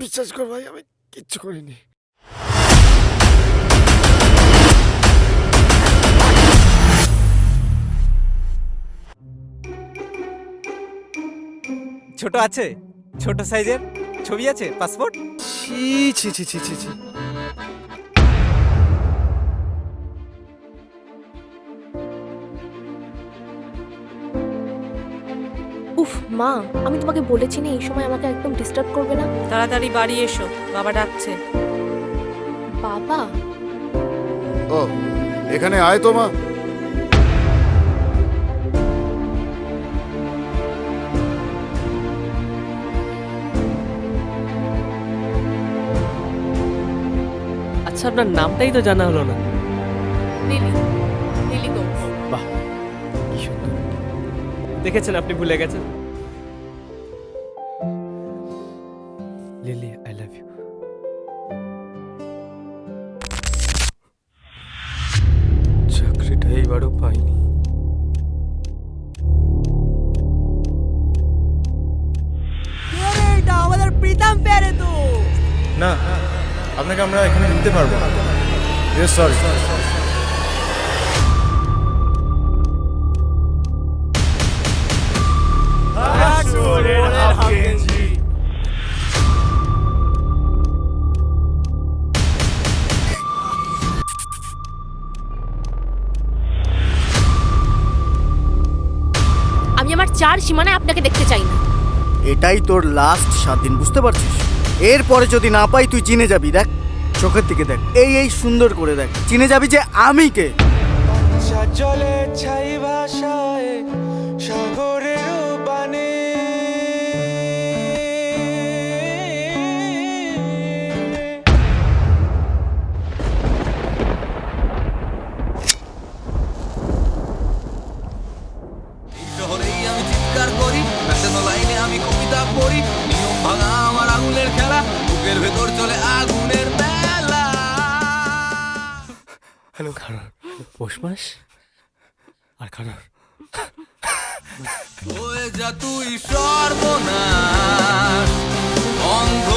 বিশ্বাস কর ভাই, আমি কিচ্ছু করিনি। ছোট আছে, ছোট সাইজের ছবি আছে, পাসপোর্ট। ছি ছি ছি ছি ছি ছি। উফ মা, আমি তোমাকে বলেছি না এই সময় আমাকে একদম ডিস্টার্ব করবে না। তাড়াতাড়ি বাড়ি এসো, বাবা ডাকছে। বাবা, ও এখানে আয় তো মা। আচ্ছা, আপনার নামটাই তো জানা হলো না। Lily, Lily Gomes. বাহ, কি সুন্দর। দেখেছেন, আপনি ভুলে গেছেন। Lily, I love you. চাকরিটা এইবারও পাইনি। এটা আমাদের প্রীতম প্যারে তো। না, আপনাকে আমরা এখানে নিতে পারবো না। সরি। আমি আমার 4 সীমানায় আপনাকে দেখতে চাই না। এটাই তোর লাস্ট 7 দিন, বুঝতে পারছিস? এরপরে যদি না পাই তুই চিনে যাবি। দেখ চোখের দিকে দেখ, এই সুন্দর করে দেখ, চিনে যাবি যে আমি কে। জলে ছাই ভাষায় সাগরের বাণী শহরেই আমি চিৎকার করি, প্যাশনো লাইনে আমি কবিতা পড়ি, নিয়ম ভাঙা আমার আঙুলের খেলা, বুকের ভেতর চলে আগুনের বেলা। হ্যালো, খারাপ পৌষ মাস আর খারাপ। হয়ে যা তুই সর্বনাশ, অন্ধ